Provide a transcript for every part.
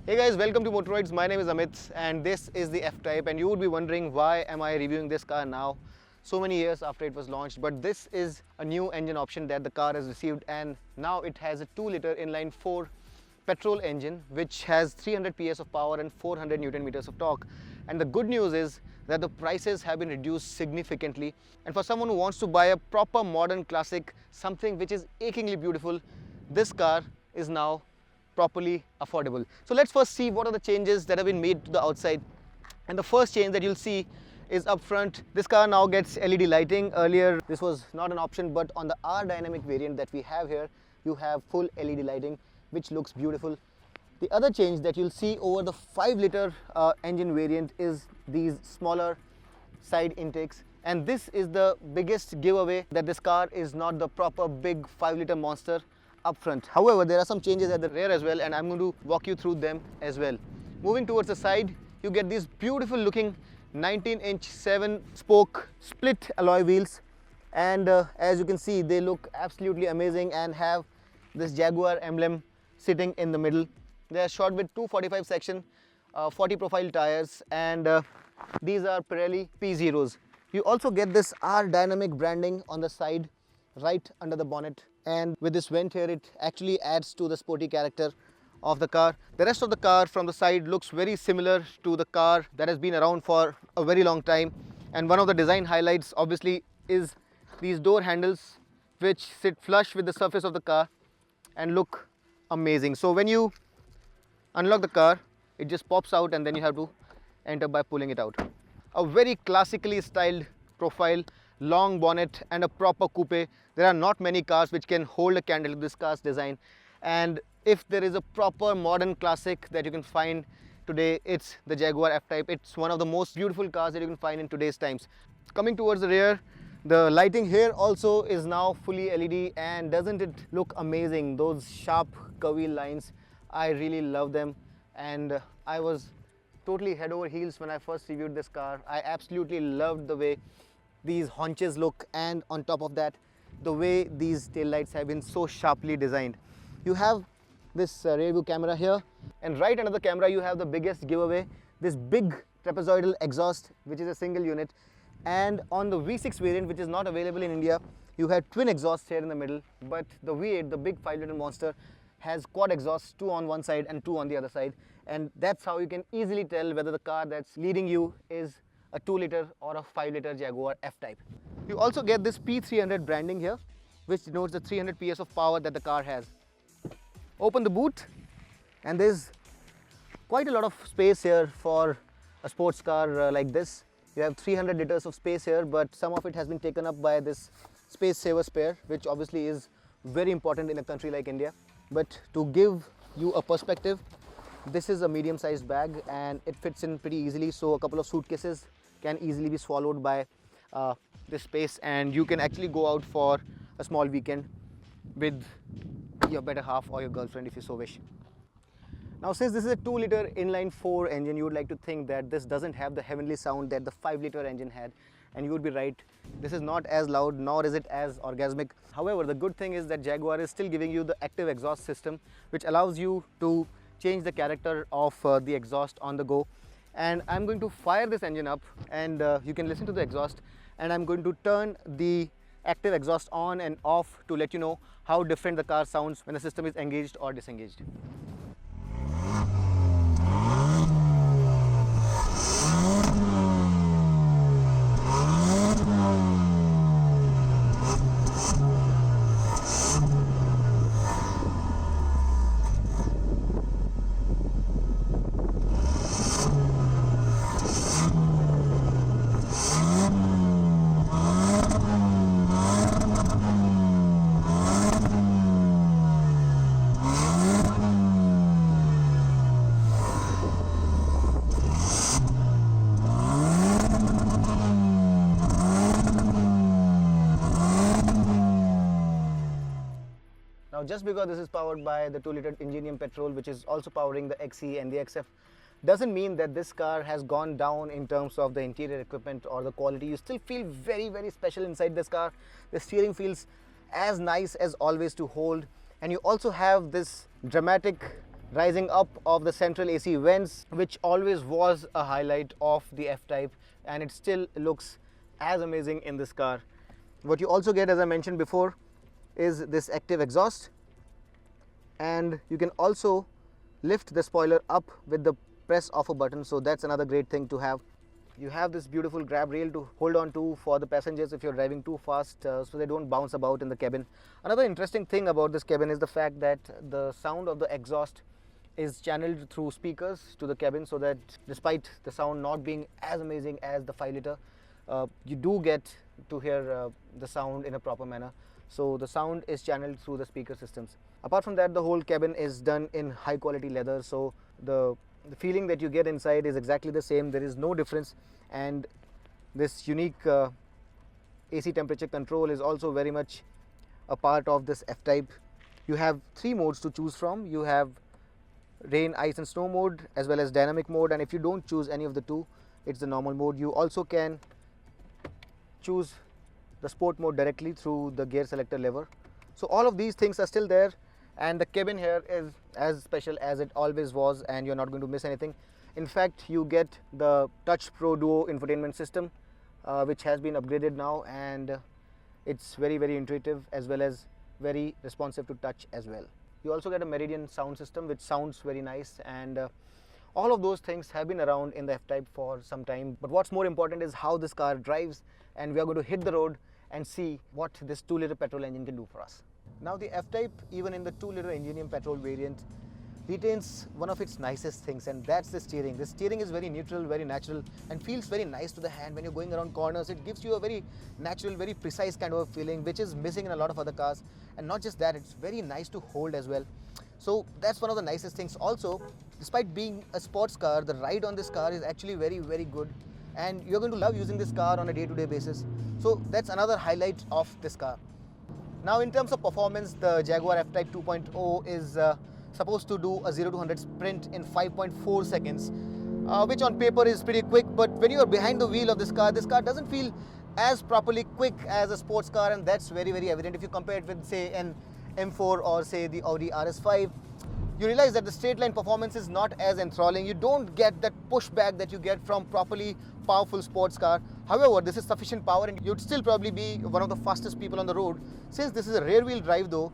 Hey guys, welcome to Motoroids. My name is Amit and this is the F-Type, and you would be wondering why am I reviewing this car now so many years after it was launched. But this is a new engine option that the car has received, and now it has a 2-liter inline 4 petrol engine which has 300 PS of power and 400 Newton meters of torque. And the good news is that the prices have been reduced significantly, and for someone who wants to buy a proper modern classic, something which is achingly beautiful, this car is now properly affordable. So let's first see what are the changes that have been made to the outside. And the first change that you'll see is up front. This car now gets LED lighting. Earlier this was not an option, but on the R Dynamic variant that we have here, you have full LED lighting, which looks beautiful. The other change that you'll see over the 5-liter engine variant is these smaller side intakes, and this is the biggest giveaway that this car is not the proper big 5-liter monster up front. However, there are some changes at the rear as well, and I'm going to walk you through them as well. Moving towards the side, you get these beautiful looking 19-inch 7-spoke split alloy wheels, and as you can see, they look absolutely amazing and have this Jaguar emblem sitting in the middle. They are shot with 245 section 40 profile tires, and these are Pirelli P0s. You also get this R Dynamic branding on the side right under the bonnet, and with this vent here, it actually adds to the sporty character of the car. The rest of the car from the side looks very similar to the car that has been around for a very long time, and one of the design highlights obviously is these door handles which sit flush with the surface of the car and look amazing. So when you unlock the car, it just pops out and then you have to enter by pulling it out. A very classically styled profile, long bonnet and a proper coupe. There are not many cars which can hold a candle to this car's design, and if there is a proper modern classic that you can find today, it's the Jaguar F-Type. It's one of the most beautiful cars that you can find in today's times. Coming towards the rear, the lighting here also is now fully LED, and doesn't it look amazing? Those sharp curvy lines, I really love them, and I was totally head over heels when I first reviewed this car. I absolutely loved the way these haunches look, and on top of that, the way these tail lights have been so sharply designed. You have this rear view camera here, and right under the camera you have the biggest giveaway, this big trapezoidal exhaust which is a single unit. And on the V6 variant, which is not available in India, you had twin exhausts here in the middle, but the V8, the big 5-liter monster, has quad exhausts, 2 on one side and 2 on the other side, and that's how you can easily tell whether the car that's leading you is a 2-liter or a 5-liter Jaguar F-Type. You also get this P300 branding here, which denotes the 300 PS of power that the car has. Open the boot, and there's quite a lot of space here for a sports car like this. You have 300 liters of space here, but some of it has been taken up by this space saver spare, which obviously is very important in a country like India. But to give you a perspective, this is a medium-sized bag and it fits in pretty easily, so a couple of suitcases can easily be swallowed by this space, and you can actually go out for a small weekend with your better half or your girlfriend if you so wish. Now, since this is a 2-liter inline 4 engine, you would like to think that this doesn't have the heavenly sound that the 5-liter engine had, and you would be right. This is not as loud, nor is it as orgasmic. However, the good thing is that Jaguar is still giving you the active exhaust system, which allows you to change the character of the exhaust on the go. And I'm going to fire this engine up, and you can listen to the exhaust, and I'm going to turn the active exhaust on and off to let you know how different the car sounds when the system is engaged or disengaged. Now, just because this is powered by the 2-liter Ingenium petrol, which is also powering the XE and the XF, doesn't mean that this car has gone down in terms of the interior equipment or the quality. You still feel very, very special inside this car. The steering feels as nice as always to hold, and you also have this dramatic rising up of the central AC vents, which always was a highlight of the F-Type, and it still looks as amazing in this car. What you also get, as I mentioned before, is this active exhaust, and you can also lift the spoiler up with the press of a button, so that's another great thing to have. You have this beautiful grab rail to hold on to for the passengers if you're driving too fast, so they don't bounce about in the cabin. Another interesting thing about this cabin is the fact that the sound of the exhaust is channeled through speakers to the cabin, so that despite the sound not being as amazing as the 5 liter, you do get to hear the sound in a proper manner. So the sound is channeled through the speaker systems. Apart from that, the whole cabin is done in high quality leather, so the feeling that you get inside is exactly the same. There is no difference, and this unique AC temperature control is also very much a part of this F-Type. You have 3 modes to choose from. You have rain, ice and snow mode, as well as dynamic mode, and if you don't choose any of the 2, it's the normal mode. You also can choose the sport mode directly through the gear selector lever. So all of these things are still there, and the cabin here is as special as it always was, and you're not going to miss anything. In fact, you get the Touch Pro Duo infotainment system, which has been upgraded now, and it's very, very intuitive as well as very responsive to touch as well. You also get a Meridian sound system, which sounds very nice, and all of those things have been around in the F-Type for some time. But what's more important is how this car drives, and we are going to hit the road and see what this 2-liter petrol engine can do for us. Now the F-Type, even in the 2-liter Ingenium petrol variant, retains one of its nicest things, and that's the steering. The steering is very neutral, very natural, and feels very nice to the hand when you're going around corners. It gives you a very natural, very precise kind of a feeling, which is missing in a lot of other cars. And not just that, it's very nice to hold as well. So that's one of the nicest things. Also, despite being a sports car, the ride on this car is actually very, very good, and you're going to love using this car on a day-to-day basis. So that's another highlight of this car. Now in terms of performance, the Jaguar F-Type 2.0 is supposed to do a 0 to 100 sprint in 5.4 seconds, which on paper is pretty quick, but when you are behind the wheel of this car doesn't feel as properly quick as a sports car, and that's very, very evident. If you compare it with, say, an M4 or say the Audi RS5, you realize that the straight line performance is not as enthralling. You don't get that pushback that you get from properly powerful sports car. However, this is sufficient power, and you'd still probably be one of the fastest people on the road. Since this is a rear wheel drive though,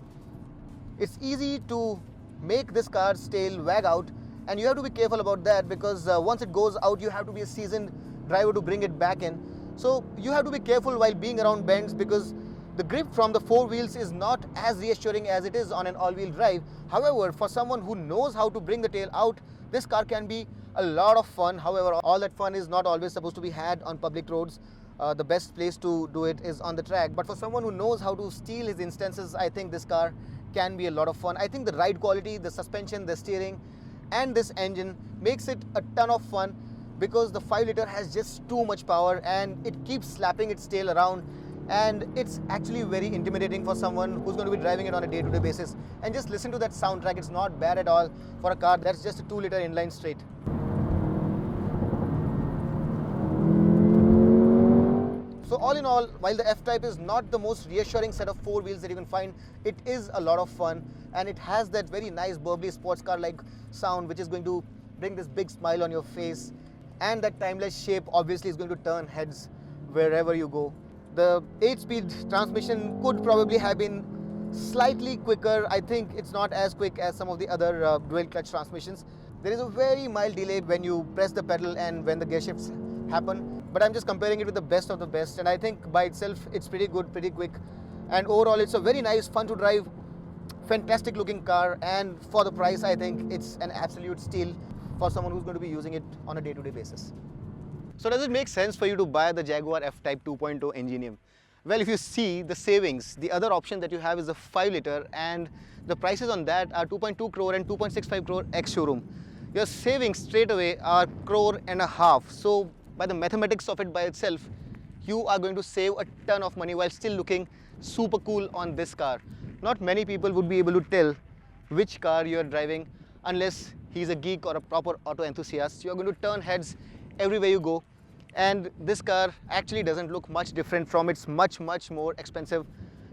it's easy to make this car's tail wag out, and you have to be careful about that, because once it goes out, you have to be a seasoned driver to bring it back in. So you have to be careful while being around bends, because the grip from the 4 wheels is not as reassuring as it is on an all-wheel drive. However, for someone who knows how to bring the tail out, this car can be a lot of fun. However, all that fun is not always supposed to be had on public roads. The best place to do it is on the track. But for someone who knows how to steal his instances, I think this car can be a lot of fun. I think the ride quality, the suspension, the steering, and this engine makes it a ton of fun, because the 5 liter has just too much power and it keeps slapping its tail around, and it's actually very intimidating for someone who's going to be driving it on a day-to-day basis. And just listen to that soundtrack. It's not bad at all for a car that's just a 2-liter inline straight. So all in all, while the F-Type is not the most reassuring set of 4 wheels that you can find, it is a lot of fun, and it has that very nice burbly sports car-like sound, which is going to bring this big smile on your face, and that timeless shape obviously is going to turn heads wherever you go. The 8-speed transmission could probably have been slightly quicker. I think it's not as quick as some of the other dual clutch transmissions. There is a very mild delay when you press the pedal and when the gear shifts happen, but I'm just comparing it with the best of the best, and I think by itself it's pretty good, pretty quick, and overall it's a very nice, fun to drive, fantastic looking car, and for the price I think it's an absolute steal for someone who's going to be using it on a day-to-day basis. So does it make sense for you to buy the Jaguar F-Type 2.0 Ingenium? Well, if you see the savings, the other option that you have is a 5 liter, and the prices on that are 2.2 crore and 2.65 crore ex-showroom. Your savings straight away are crore and a half. So by the mathematics of it by itself, you are going to save a ton of money while still looking super cool on this car. Not many people would be able to tell which car you are driving unless he's a geek or a proper auto enthusiast. You are going to turn heads everywhere you go, and this car actually doesn't look much different from its much more expensive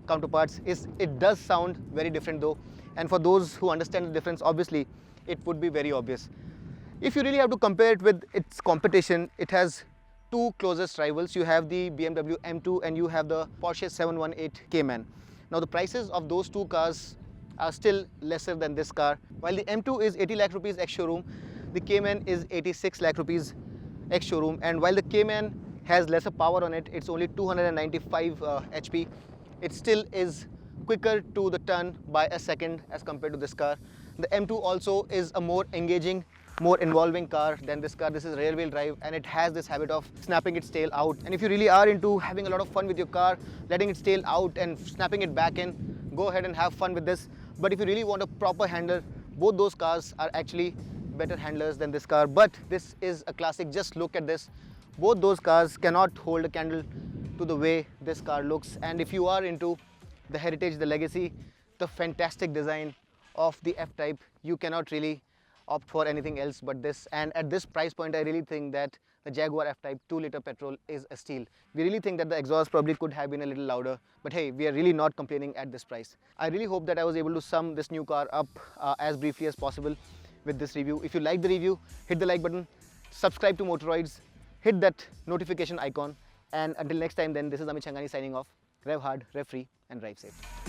counterparts. It does sound very different though, and for those who understand the difference, obviously it would be very obvious. If you really have to compare it with its competition, it has two closest rivals. You have the BMW M2 and you have the Porsche 718 Cayman. Now the prices of those two cars are still lesser than this car. While the M2 is 80 lakh rupees ex-showroom, the Cayman is 86 lakh rupees ex-showroom, and while the Cayman has lesser power on it, it's only 295 HP, it still is quicker to the turn by a second as compared to this car. The M2 also is a more engaging, more involving car than this car. This is rear wheel drive and it has this habit of snapping its tail out, and if you really are into having a lot of fun with your car, letting its tail out and snapping it back in, go ahead and have fun with this. But if you really want a proper handler, both those cars are actually better handlers than this car. But this is a classic. Just look at this. Both those cars cannot hold a candle to the way this car looks. And if you are into the heritage, the legacy, the fantastic design of the F-Type, you cannot really opt for anything else but this. And at this price point, I really think that the Jaguar F-Type 2-liter petrol is a steal. We really think that the exhaust probably could have been a little louder, but hey, we are really not complaining at this price. I really hope that I was able to sum this new car up as briefly as possible with this review. If you like the review, hit the like button, subscribe to Motoroids, hit that notification icon, and until next time then, this is Amit Changani signing off. Rev hard, rev free, and drive safe.